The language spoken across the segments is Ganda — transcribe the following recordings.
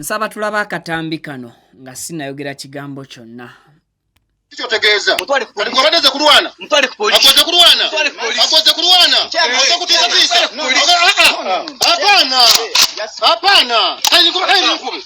nsaba tulaba akatambi kano nga sinayogera kigambo kyonna. Kichotegeza. Alikwabadeza kulwana. Mtwale ku polisi. Akoze kulwana. Akoze kulwana. Akoze kutisa tisa. Hapana. Hapana. Hayi ngoma hayi ngoma.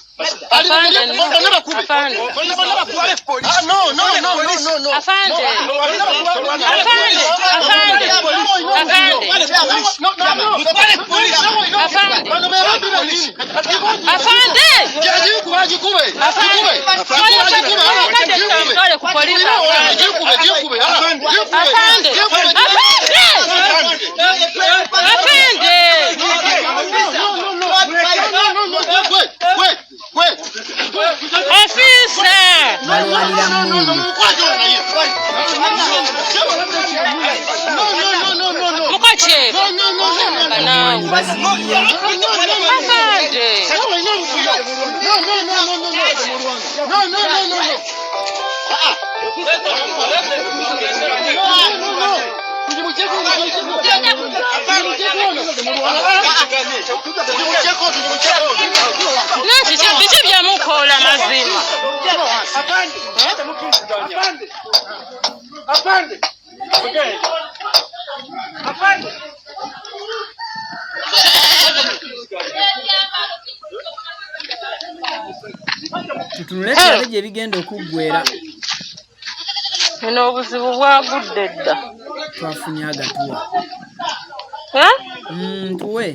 Tutunuleka gye bigenda okuggwera. Eno obuzibu bwagudde dda. Twafunye agatuwa. Tuwe.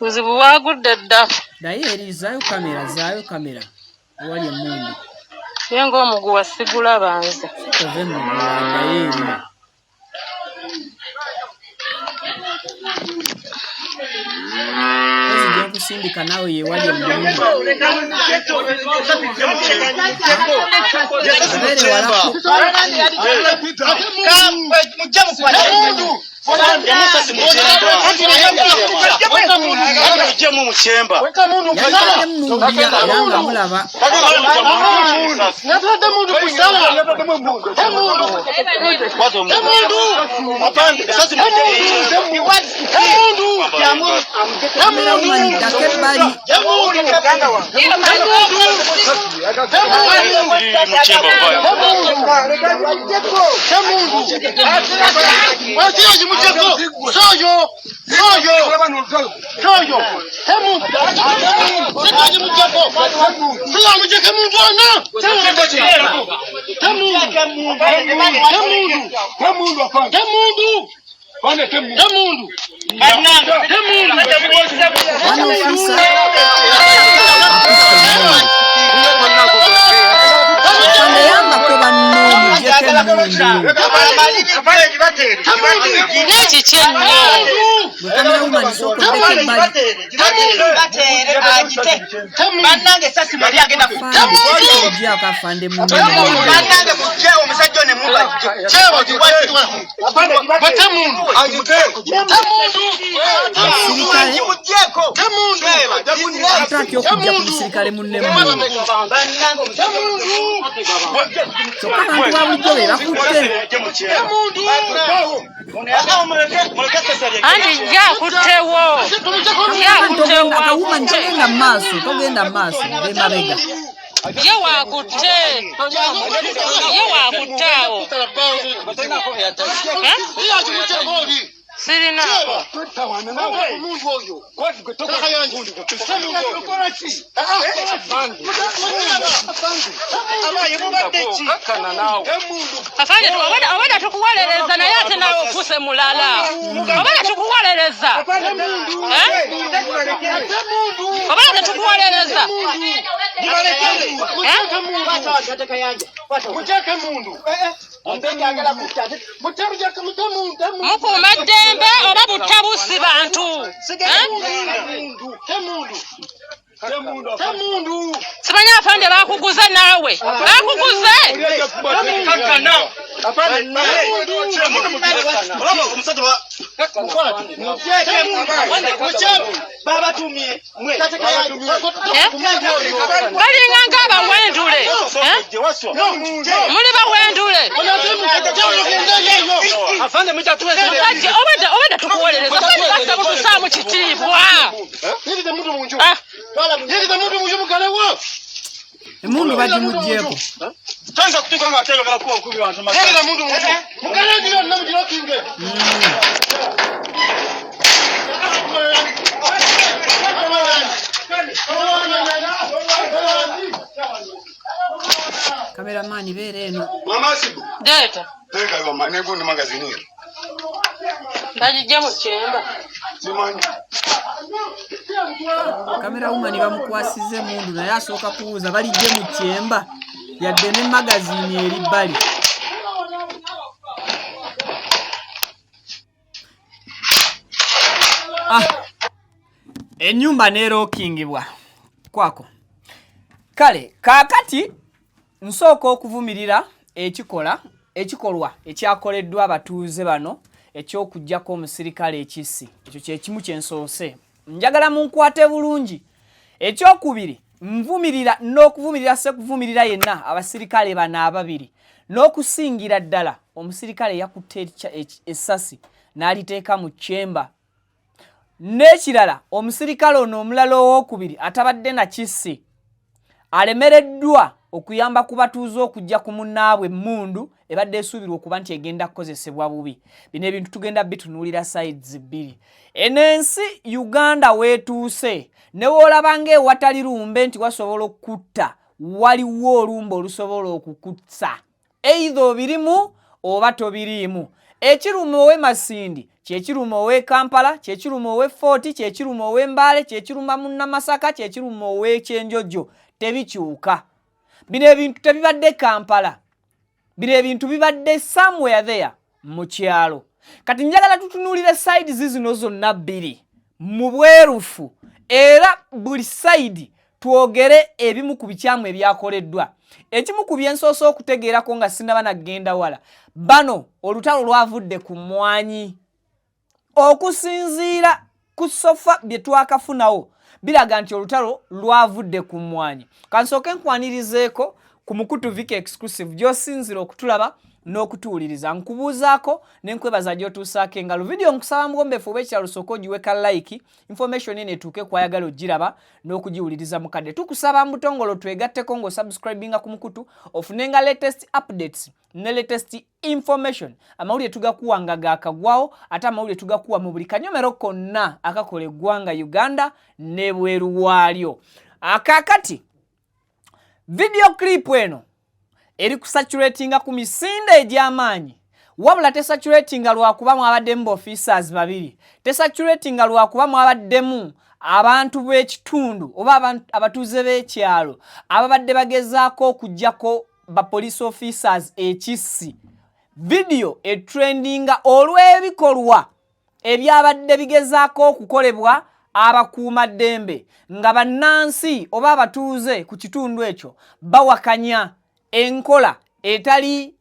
Buzibu bwagudde dda. Naye eri zaayo kamera. Wali emmundu. Ye ng'omuguwa sigulaba nze. Ove muguwa naye eri. Kusindika nawe ye wali emmundu. Sirina. Afanye obada tukuwaleleza naye ate nawe ofuse mulala. Obada tukuwaleleza. Obada tukuwaleleza. Mukuma ddembe oba butabusi bantu. Simanya afande bakuguza nawe. Bakuguze. Balinga ngaba wendule. Paswa. Muli bawendule. Afande mtatuwe. Obeda tukuweleleza. Basta mutusamu kitibwa. Yiride muntu munju. Yiride muntu munju mukalewo. Emundu bagimujjeko. Tanza kutuka ngatelo kala kuwa kubi wantu masa. Yiride muntu munju. Mukale ndiro namujiro kinge. Kameramani bere eno. Mama Sibu. Deta. Teka yo manengo ni magazini. Ndajije mu kyemba. Simanyi. Kamera umani bamukwasize mundu naye asooka kuwuza balijje mu kyemba yadde ne magazini eri bali. Enyumba nerookingibwa kwako. Kale kakati nsooka okuvumirira ekikolwa ekyakoleddwa abatuuze bano eky'okuggyako omusirikale ekissi. Ekyo kye kimu kye nsoose. Njagala munkwate bulungi. Ekyokubiri nvumirira n'okuvumirira sekuvumirira yenna abasirikale bano ababiri n'okusingira ddala omusirikale yakutte essasi n'aliteeka mu kyemba. N'ekirala omusirikale ono omulala owookubiri atabadde na kissi alemereddwa okuyamba ku batuuze okujja ku munnaabwe emmundu ebadde esuubirwa okuba nti egenda kukozesebwa bubi. Bino ebintu tugenda bitunuulira sides bbiri. Enensi Uganda weetuuse ne woolabanga ewatali lumbe nti wasobola okutta waliwo olumbe olusobola okukutsa either obirimu oba tobiriimu. Ekiruma ow'e Masindi, kyekiruma ow'e Kampala, kyekiruma ow'e Fort, kyekiruma ow'e Mbale, kyekiruma mu Namasaka, kyekiruma ow'e Kyenjojo, tebikyuka. Bino ebintu tebibadde Kampala. Bino ebintu bibadde somewhere there mu kyalo. Kati njagala tutunuulire sides zino zonna bbiri mu bwerufu era buli side twogere ebimu ku bikyamu ebyakoleddwa. Ekimu ku byensoose okutegeerako nga sinaba nagenda wala, bano olutalo lwavudde ku mmwanyi. Okusinziira ku sofa bye twakafunawo biraga nti olutalo lwavudde ku mmwanyi. Kansooke nkwanirizeeko ku Mukutu Vike Exclusive gy'osinzira okutulaba n'okutuwuliriza. Nkubuuzaako ne nkwebaza gy'otuusaako engalo. Video nkusaba mugombeefu oba ekirala osooka ogiweka like, information eno etuuke kwayagala ogiraba n'okugiwuliriza mukadde. Tukusaba mu butongolo twegatteko ng'osubscribinga ku Mukutu ofunenga latest updates ne latest information. Amawulire tugakuwanga gaakagwawo ate amawulire tugakuwa mu buli kanyomero konna akakola eggwanga Uganda ne bweru waalyo. Akaakati video clip eno eri kusaturatinga ku misinde egy'amaanyi. Wabula tesaturatinga lwakuba mwabaddemu officers babiri. Tesaturatinga lwakuba mwabaddemu abantu b'ekitundu oba abatuuze b'ekyalo ababadde bagezaako okuggyako ba police officers ekissi. Video etrendinga olw'ebikolwa ebyabadde bigezaako okukolebwa abakuumaddembe nga bannansi oba abatuuze ku kitundu ekyo bawakanya enkola etali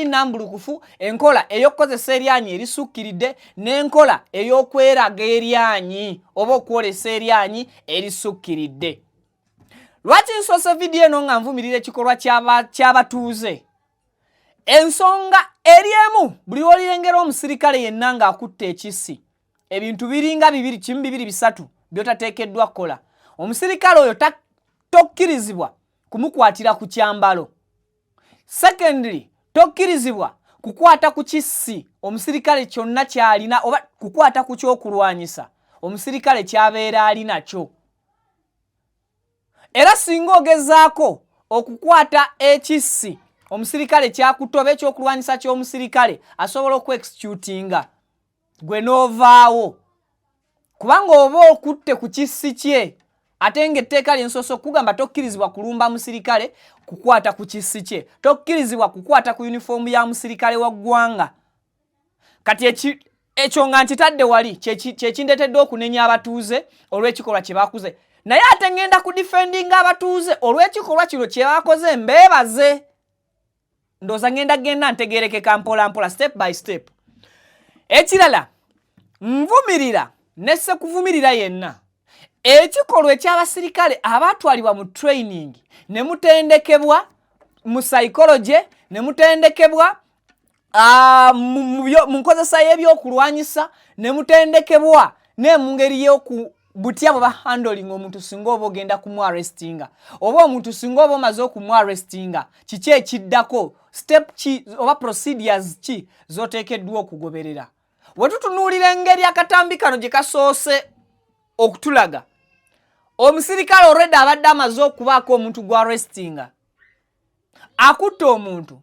nambulukufu, enkola ey'okukozesa eryanyi erisukkiridde n'enkola ey'okweraga eryanyi oba okwolesa eryanyi erisukkiridde. Lwaki nsoose vidiyo eno nga nvumirira ekikolwa ky'abatuuze? Ensonga eri emu buli olirengera omusirikale yenna ng'akutte ekissi, ebintu biringa bibiri kimu bibiri bisatu by'otateekeddwa kukola. Omusirikale oyo tokkirizibwa kumukwatira ku kyambalo. Secondly, tokkirizibwa kukwata ku kissi omusirikale kyonna kyalina oba kukwata ku kyokulwanyisa omusirikale kyabeera ali nakyo. Era singa ogezaako okukwata ekissi omusirikale kyakutoba ekyokulwanyisa ky'omusirikale asobola okweexecutinga gwe n'ovaawo. Kubanga oba okutte ku kissi kye ate ng'etteeka ly'ensoso okugamba tokkirizibwa kulumba musirikale kukwata ku kissi kye, tokkirizibwa kukwata ku uniform ya musirikale wa ggwanga. Kati ekyo nga nkitadde wali kyekindeetedde okunenya abatuuze olw'ekikolwa kye baakoze. Naye ate ngenda ku defendinga abatuuze olw'ekikolwa kino kye baakoze mbeebaze. Ndowooza ngenda ntegeerekeka mpola mpola step by step. Ekirala nvumirira ne sekuvumirira yenna ekikolwa eky'abasirikale abatwalibwa mu training ne mutendekebwa mu psychology ne mutendekebwa mu nkozesa y'ebyokulwanyisa ne mutendekebwa ne mu ngeri y'oku butya bwe bahandling omuntu singa oba ogenda kumwarrestinga oba omuntu singa oba omaze okumwarrestinga kiki ekiddako step ki oba procedures ki z'oteekeddwa okugoberera. We tutunuulira engeri akatambi kano gye kasoose okutulaga omusirikale already abadde amaze okubaako omuntu gw'arrestinga akutte omuntu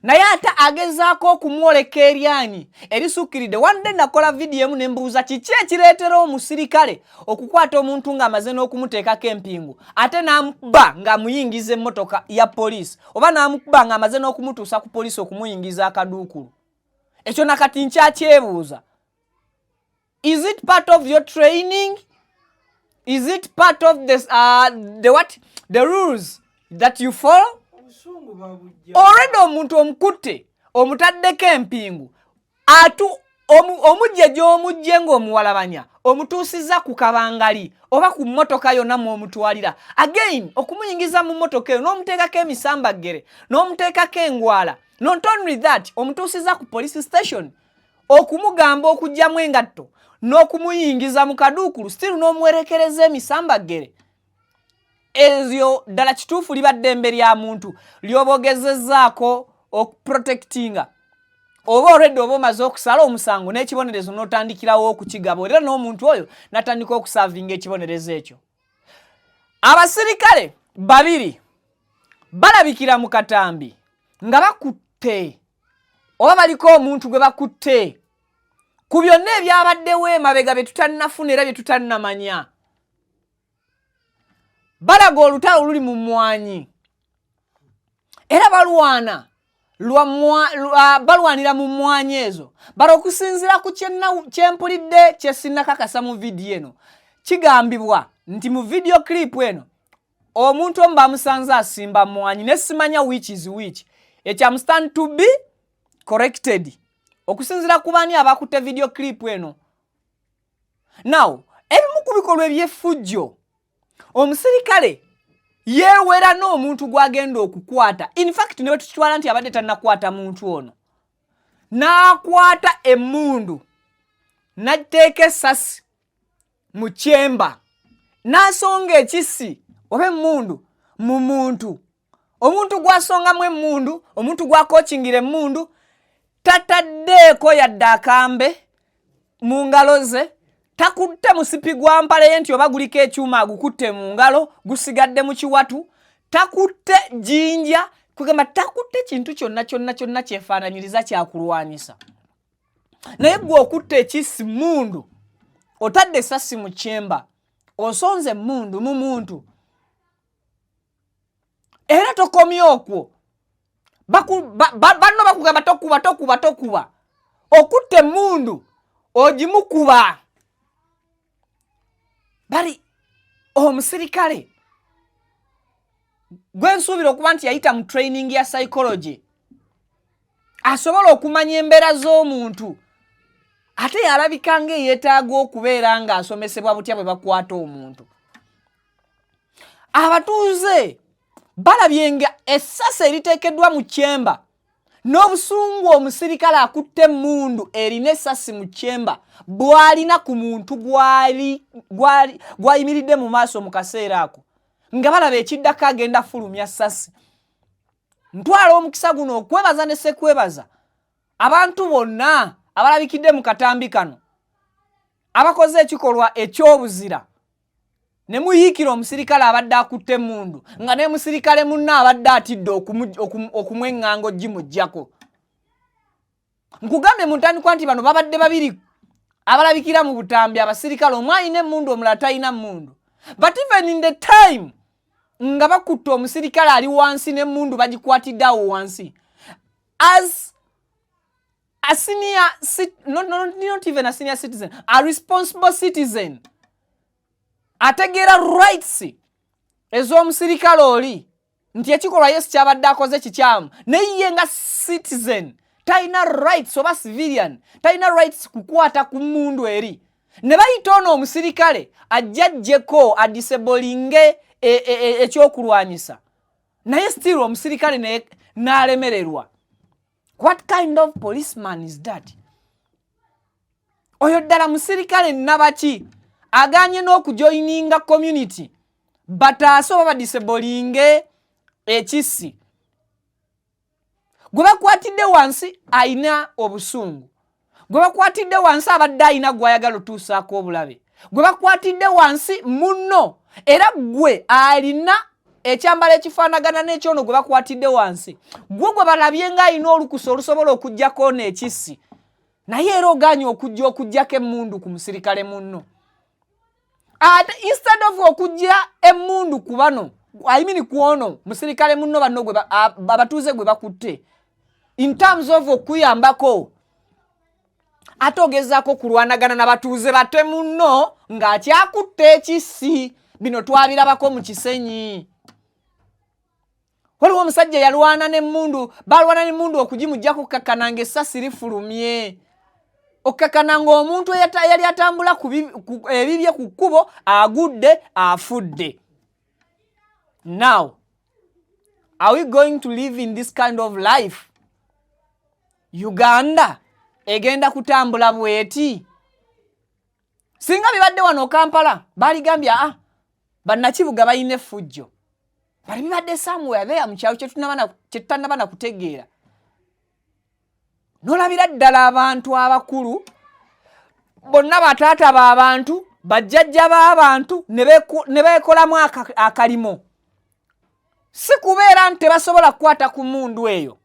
naye ate agezaako okumwoleka eryanyi erisuukiridde. Wadde nakola vidiyo emu ne mbuuza kiki ekireetera omusirikale okukwata omuntu ng'amaze n'okumuteekako empingu ate n'amukuba ng'amuyingiza emmotoka ya poliisi oba n'amukuba ng'amaze n'okumutuusa ku poliisi okumuyingiza akaduukulu. Ekyo nakati nkyakyebuuza. Is it part of your training? Is it part of the rules that you follow? Already omuntu omukutte omutaddeko empingu omujje gy'omujje ng'omuwalabanya omutuusiza ku kabangali oba ku mmotoka yonna mw'omutwalira again okumuyingiza mu mmotoka eyo n'omuteekako emisambagere n'omuteekako engwala not only that omutuusiza ku police station okumugamba okugyamu engatto n'okumuyingiza mu kaduukulu still n'omuwerekereza emisambagere. Ezyo ddala kituufu liba ddembe lya muntu ly'obogezezzaako okuprotectinga oba already oba omaze okusala omusango n'ekibonerezo n'otandikirawo okukigaba era n'omuntu oyo n'atandika okusavinga ekibonerezo ekyo. Abasirikale babiri balabikira mu katambi nga bakutte oba baliko omuntu gwe bakutte ku byonna ebyabaddewo emabega bye tutannafuna era bye tutannamanya. Balaga olutalo luli mu mmwanyi era balwanira mu mmwanyi ezo bala okusinziira ku kyempulidde kye sinnakakasa mu vidiyo eno kigambibwa nti mu video clip eno omuntu omu bamusanze asimba mmwanyi ne simanya which is which ekyamustand to be corrected okusinziira ku bani abakutte video clip eno. Now ebimu ku bikolwa eby'effujjo omusirikale yeewera n'omuntu gw'agenda okukwata. In fact ne tukitwala nti abadde tannakwata muntu ono n'akwata emmundu n'ateeka essasi mu kyemba n'asonga ekisi oba emmundu mu muntu. Omuntu gw'asongamu emmundu omuntu gw'akookingira emmundu tataddeeko yadde akambe mu ngalo ze takutte musipi gwa mpale ye nti oba guliko ekyuma agukutte mu ngalo gusigadde mu kiwatu takutte jinja kugamba takutte kintu kyonna kyefaananyiriza kyakulwanyisa naye gwe okutte ekisi mundu otadde essasi mu kyemba osonze mundu mu muntu era tokomye okwo banno bakugamba tokuba okutte mundu ogimukuba. Bali omusirikale gwe nsuubira okuba nti yayita mu training ya psychology asobola okumanya embeera z'omuntu ate yalabika ng'eyeetaaga okubeera ng'asomesebwa butya bwe bakwata omuntu. Abatuuze balabye nga essasi eriteekeddwa mu kyemba n'obusungu omusirikale akutte emmundu erina essasi mu kyemba bw'alina ku muntu gw'ayimiridde mu maaso mu kaseera ako nga balaba ekiddako agenda fulumya ssasi. Ntwala omukisa guno okwebaza ne sekwebaza abantu bonna abalabikidde mu katambi kano abakoze ekikolwa eky'obuzira ne muyiikira omusirikale abadde akutte emmundu nga ne musirikale munna abadde atidde okumweŋŋanga gimuggyako. Nkugambye mu ntandikwa nti bano babadde babiri abalabikira mu butambi abasirikale omu alina emmundu omulala talina mmundu. But even in the time nga bakutte omusirikale ali wansi n'emmundu bagikwatidde awo wansi as a senior not even a senior citizen, a responsible citizen ategeera rights ez'omusirikale oli nti ekikolwa Yesu kyabadde akoze kikyamu naye ye nga citizen talina rights oba civilian talina rights kukwata ku mmundu eri ne bayita ono omusirikale ajjajjeko adisablinge ekyokulwanyisa naye still omusirikale n'alemererwa. What kind of policeman is that? Oyo ddala musirikale nabaki aganye n'okujoininga community bataase oba badisablinge ekisi. Gwe bakwatidde wansi ayina obusungu. Gwe bakwatidde wansi abadde ayina gwayagala otuusaako obulabe. Gwe bakwatidde wansi munno era gwe alina ekyambalo ekifaanagana n'ekyono gwe bakwatidde wansi. Gwe balabye ng'ayina olukusa olusobola okuggyako n'ekisi. Naye era oganye okuggyako emmundu ku musirikale munno. Ate instead of okujja emmundu ku bano, I mean ku ono musirikale munno banno gwe abatuuze gwe bakutte. In terms of okuyambako ate ogezaako kulwanagana n'abatuuze bate munno ng'akyakutte ekisi. Bino twabirabako mu Kisenyi. Waliwo omusajja yalwana n'emmundu, balwana n'emmundu okugimujja kukkakana ng'essasi lifulumye. Okkakana ng'omuntu yali atambula ebibye ku kkubo agudde afudde. Now, are we going to live in this kind of life? Uganda egenda kutambula bweti. Singa bibadde wano Kampala baligambya bannakibuga bayine fujjo. Bali bibadde somewhere there mu kyalo kyetutanaba kutegeera. Nolabira ddala abantu abakulu bonna bataata b'abantu bajjajja b'abantu ne beekolamu akalimo. Si kubeera nti tebasobola kukwata ku mmundu eyo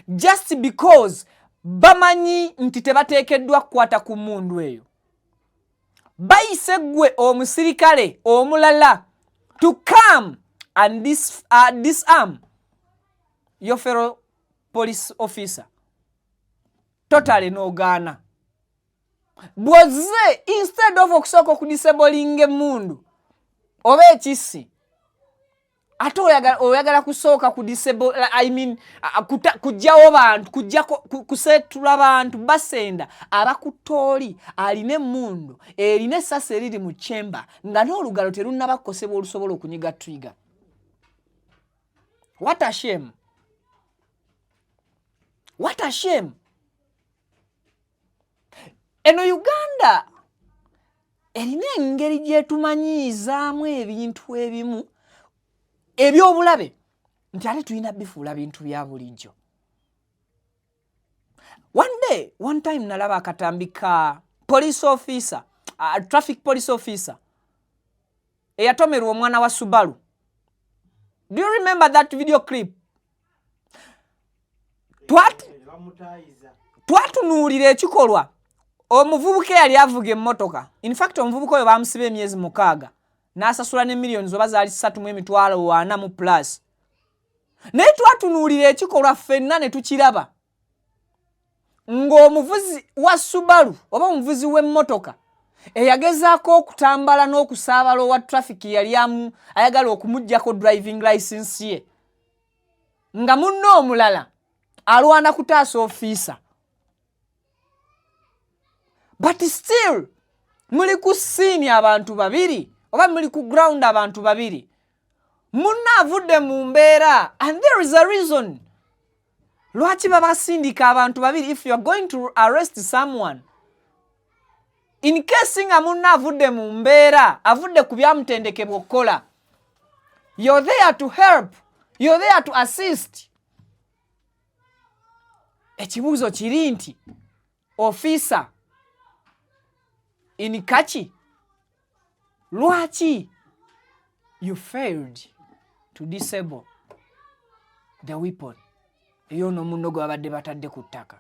just because bamanyi nti tebateekeddwa kukwata ku mmundu eyo. Bayise ggwe omusirikale omulala to come and disarm your fellow police officer. Totally no Ghana. Bwoze instead of okusooka okudisablinga emmundu oba ekisi ate oyagala kusooka kudisable, I mean kujjawo bantu kusetula bantu basenda abakutooli alina emmundu erina essasi eriri mu chamber nga n'olugalo terunnabakosebwa olusobola okunyiga trigger. What a shame. What a shame. Eno Uganda erina engeri gyetumanyiizaamu ebintu ebimu ebyobulabe nti ate tulina bifuula bintu bya bulijjo. One time nalaba akatambi ka police officer, traffic police officer eyatomerwa omwana wa Subaru. Do you remember that video clip? Twatunuulira ekikolwa. Omuvubuka yali avuga emmotoka. In fact omuvubuka oyo bamusiba emyezi 6 n'asasula ne millions oba zaali 3.40 plus. Naye twatunuulira ekikolwa ffenna ne tukiraba. Ng'omuvuzi wa Subaru oba omuvuzi w'emmotoka eyagezaako okutambala n'okusaabala owa traffic yali ayagala okumuggyako driving license ye. Nga munno omulala alwana kutaasa officer. But still, muli ku scene abantu babiri, oba muli ku ground abantu babiri. Munna avudde mu mbeera, and there is a reason. Lwaki babasindika abantu babiri if you are going to arrest someone? In case nga munna avudde mu mbeera, avudde ku byamutendekebwa okukola. You're there to help. You're there to assist. Ekibuuzo kiri nti, officer, in Kachi, lwaki you failed to disable the weapon eyo no munno gwe babadde batadde ku ttaka.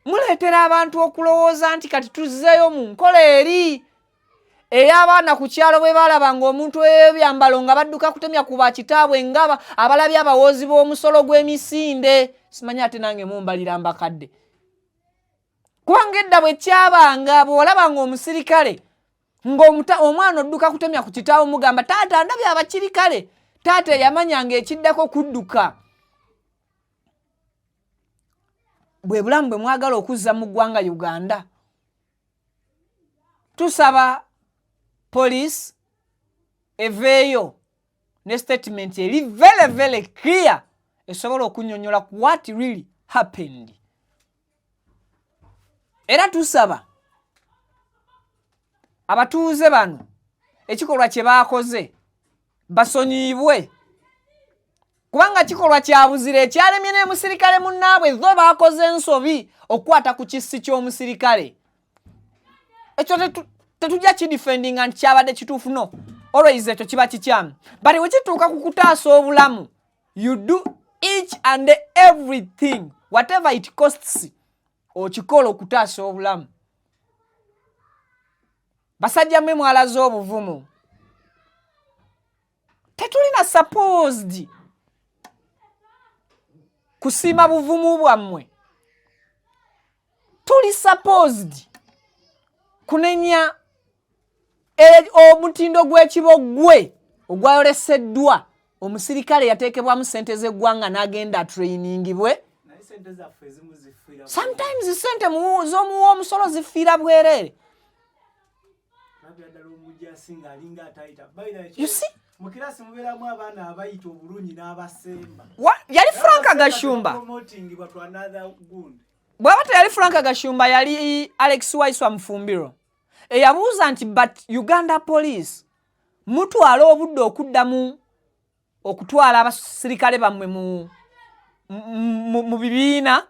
Muleetera abantu okulowooza nti kati tuzzeeyo mu nkola eri ey'abaana ku kyalo bwe balaba ng'omuntu ebyambalo nga badduka kutemya ku bakitaabwe ngaba abalabye abawoozi b'omusolo gw'emisinde. Simanyi ate nange mumbalira mbakadde. Kubanga edda bwe kyabanga bw'olabanga omusirikale ng'omwana odduka kutemya ku kitaawo mugamba taata ndabye abakirikale. Taata yamanyanga ekiddako kudduka. bwe bulamu bwe mwagala okuzza mu ggwanga Uganda. Tusaba police eveeyo ne statement eri very very clear esobola okunnyonnyola ku what really happened. Era tusaba abatuuze bano ekikolwa kye baakoze basonyiibwe kubanga kikolwa kya buzire ekyalemye n'omusirikale munnaabwe zo baakoze ensobi okukwata ku kissi ky'omusirikale. Ekyo tetujja kidefendinga nti kyabadde kituufu no. Always ekyo kiba kikyamu. But we kituuka ku kutaasa obulamu, you do each and everything whatever it costs okikola okutaasa obulamu. Basajja mmwe mwalaze obuvumu. Tetulina supposed kusima buvumu bwammwe. Tuli supposed kunenya omutindo gw'ekibogwe ogwayoleseddwa omusirikale yateekebwamu ssente z'eggwanga n'agenda trainingibwe. Sometimes ssente z'omuwa omusolo zifiira bwereere. You see? Mukirasi muberamu abaana abayita obulunyi n'abasemba. Yali Franka Gashumba. Bwaba teyali Franka Gashumba yali Alex Waiswa Mufumbiro. Eyabuuza nti but Uganda police mutwala obudde okuddamu okutwala abasirikale bammwe mu bibiina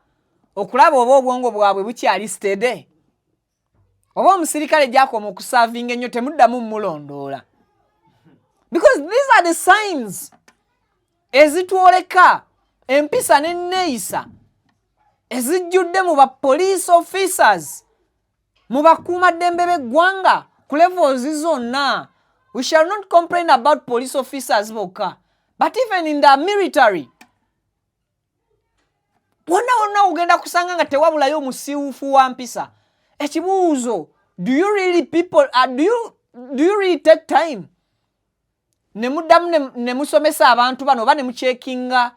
okulaba oba obwongo bwabwe bukyali steady. Oba omusirikale gyakoma okusavinga ennyo temuddamu mulondoola. Because these are the signs ezitwoleka empisa n'enneeyisa ezijjudde mu ba police officers mu bakuumaddembe b'eggwanga ku levels zonna. We shall not complain about police officers bokka, but even in the military wonna ugenda kusanga nga tewabulayo omusiiwuufu wa mpisa. Ekibuuzo, do you really take time ne muddamu ne musomesa abantu bano oba ne mucheckinga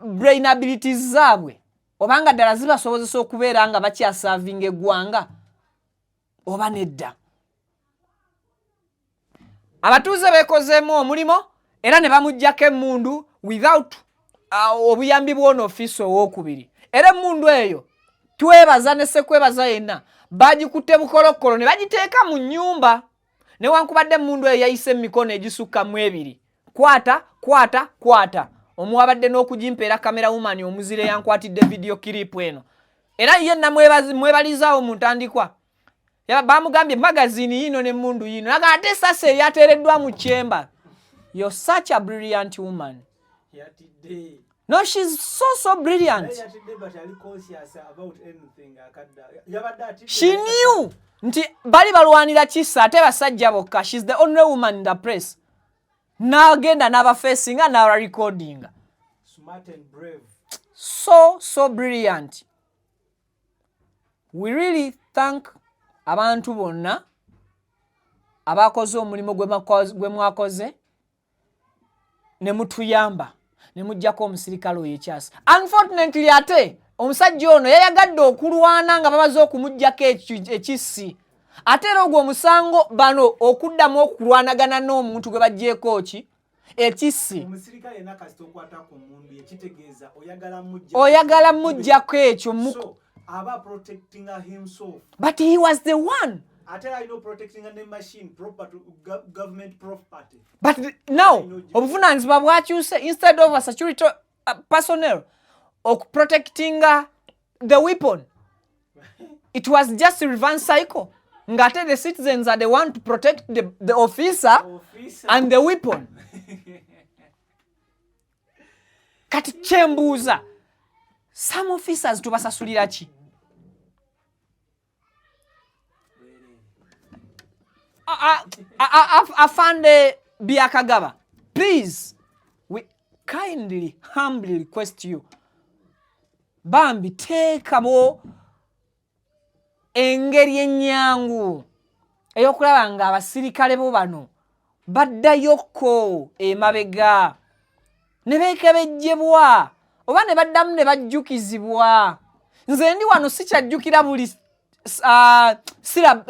brain abilities zaabwe obanga ddala zibasobozesa okubeera nga bakyasavinga eggwanga oba nedda? Abatuuze beekozeemu omulimo era ne bamuggyako emmundu without obuyambi bw'ono ofiisi owookubiri. Era emmundu eyo twebaza ne ssekwebaza yenna bagikutte bukolokolo ne bagiteeka mu nnyumba. Newankubadde emmundu eyo yayise emikono egisukka mu ebiri. Kwata. Omuwabadde n'okugimpeera kamera woman omuzire yankwatidde video clip eno. Era yenna mwebalizaawo mu ntandikwa. Bamugambye magazine yino n'emmundu yino. Naga ate esase eryateereddwa mu chamber. You're such a brilliant woman. No, she's so brilliant. She knew nti bali balwanira kisa ate basajja bokka. She's the only woman in the press. N'agenda n'abafacinga n'abarecordinga. Smart and brave. So brilliant. We really thank abantu bonna abakoze omulimu gwe mwakoze ne mutuyamba ne mujjako omusirikale oyo ekyasa. Unfortunately ate omusajja ono yayagadde okulwana nga babaze okumuggyako ekissi. Ate era ogwo omusango bano okuddamu okulwanagana n'omuntu gwe baggyeeko ki ekissi. Omusirikale nakasita okwata ku mundu ekitegeeza oyagala muggyako ekyo. So aba protecting himself. But he was the one. I know protecting the machine, property, government property. But now, obuvunaanyizibwa bwakyuse, instead of a security personnel protecting the weapon, it was just a reverse cycle. Ngate the citizens are the one to protect the officer and the weapon. Kati kyembuuza, some officers tubasasulira ki? Afande Biakagaba, please, we kindly, humbly request you, Bambi, teekamo engeri ennyangu ey'okulaba nga abasirikale bo bano baddayoko emabega ne beekebejjebwa oba ne baddamu ne bajjukizibwa. nze ndi wano sikyajjukira buli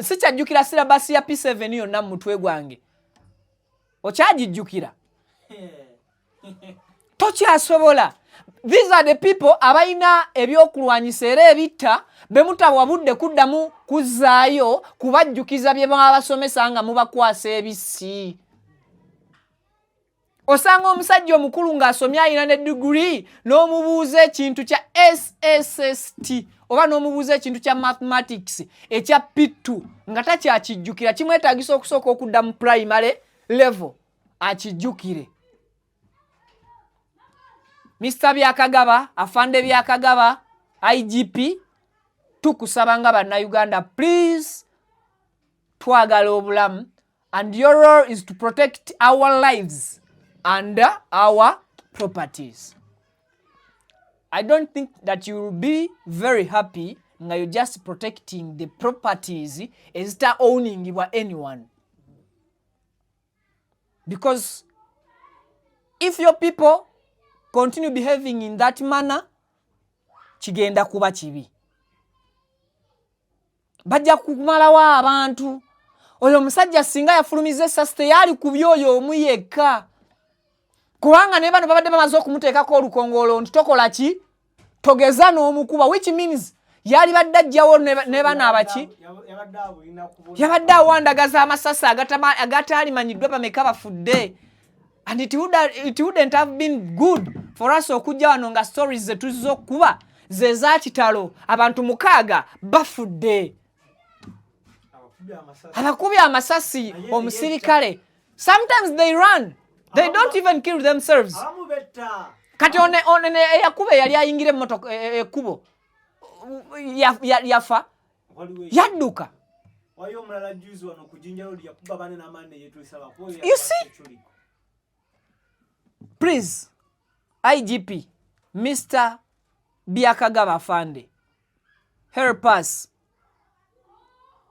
sikyajjukira syllabus ya P7 yonna mu mutwe gwange okyagijjukira tokyasobola. These are the people abayina ebyokulwanyisa era ebitta bemutabwabudde kuddamu kuzzaayo kubajjukiza bye babasomesa nga mubakwasa ebisi. Osanga omusajja omukulu ng'asomye alina ne degree n'omubuuza ekintu kya SSST oba n'omubuuza ekintu kya mathematics ekya P2 nga takyakijjukira kimwetaagisa okusooka okudda mu primary level akijjukire. Mr. Byakagaba, Afande Byakagaba, IGP, tukusaba nga bannayuganda, please twagala obulamu, and your role is to protect our lives and our properties. I don't think that you will be very happy nga you're just protecting the properties ezita owning by anyone. Because if your people continue behaving in that manner, kigenda kuba kibi. Bajja kumalawo abantu. Oyo musajja singa yafulumiza essasi teyali ku byoyo omu yekka. Kubanga ne bano babadde bamaze okumuteekako olukongolo nti tokola ki? Togeza n'omukuba, which means yali badde ajjawo ne bana abaki? Yabadde awandagaza amasasi agataalimanyiddwa bameka bafudde. And it wouldn't have been good for us okujja wano nga stories zetuziza okuba ze za kitalo abantu 6 bafudde. Abakubi amasasi omusirikale. Sometimes they run. They don't even kill themselves. Kati one eyakuba yali ayingire emmotoka ekkubo yafa yadduka. You see? Please, IGP, Mr. Byakagaba Afande, help us.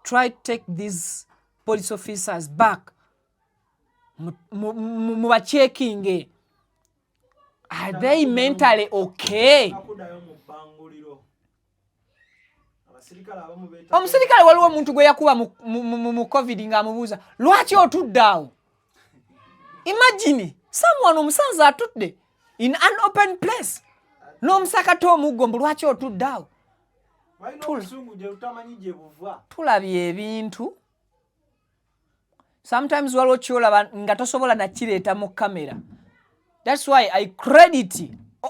Try to take these police officers back. Checking. Are they mentally okay? Omusirikale waliwo omuntu gwe yakuba mu COVID nga amubuuza lwaki otuddawo? Imagine someone omusanza atudde in an open place n'omusakata omuggo lwaki otuddawo? Tulabye ebintu. Sometimes waliwo kyolaba nga tosobola nakireeta mu kamera. That's why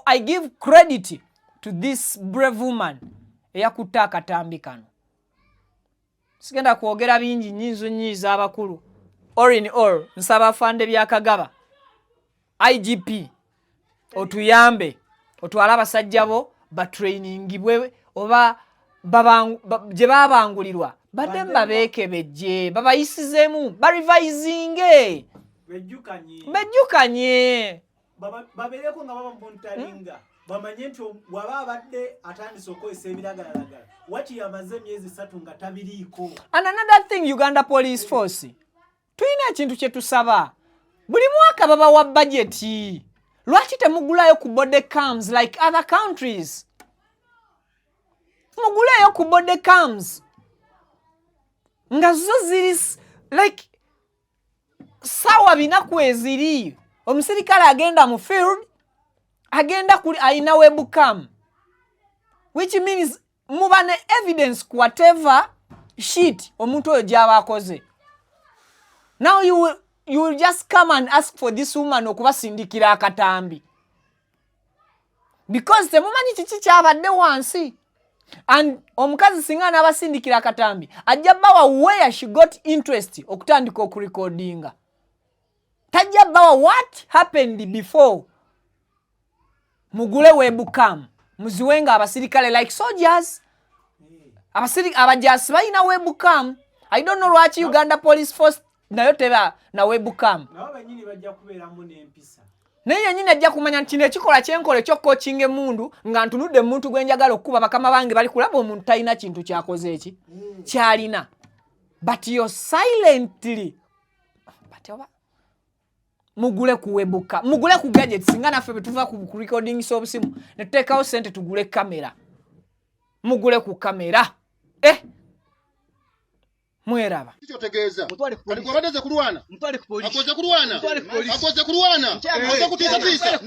I give credit to this brave woman eyakutte akatambi kano. Sigenda kwogera bingi nyizo abakulu. All in all, nsaba Afande Byakagaba, IGP, otuyambe, otwala abasajja bo batrainingibwe oba gye babangulirwa badde babeekebejje babayisizemu barivisinge bejjukanye babeereko nga baba montalinga bamanye nti waba abadde atandise okozesa ebiragalalagala waki yamaze emyezi 3 nga tabiriiko. And another thing, Uganda Police Force tuyina ekintu kye tusaba. Buli mwaka babawa budgeti. Lwaki temugulayo ku body cams like other countries? Muguleyo ku body cams nga zo ziri like sawa binaku eziri. Omusirikale agenda mu field agenda kuli aina webcam, which means muba ne evidence ku whatever shit omuntu oyo gyaba akoze. Now you will just come and ask for this woman okubasindikira akatambi because temumanyi kiki kyabadde wansi. And omukazi singa n'abasindikira akatambi ajja bawa where she got interest okutandika okurecordinga. Tajja bawa what happened before. Mugule webcam muziwenga abasirikale like soldiers. Abajasi balina webcam. I don't know lwaki Uganda Police Force nayo teba na webcam. Nabo banyini bajja kubeeramu n'empisa. Naye nyine ajja kumanya nti ekikola kyenkole kyo coaching emundu nga ntunudde omuntu gwenjagala okuba bakama bange bali kulaba omuntu talina kintu kyakoze eki kyalina. But you're silently mugule ku webcam, mugule ku gadgets singa naffe betuva ku recording so busimu ne tuteekawo sente tugule kamera. mugule ku kamera mweraba kicho tegeza alikuwa badeze kulwana akoze kulwana akoze kutiza tisa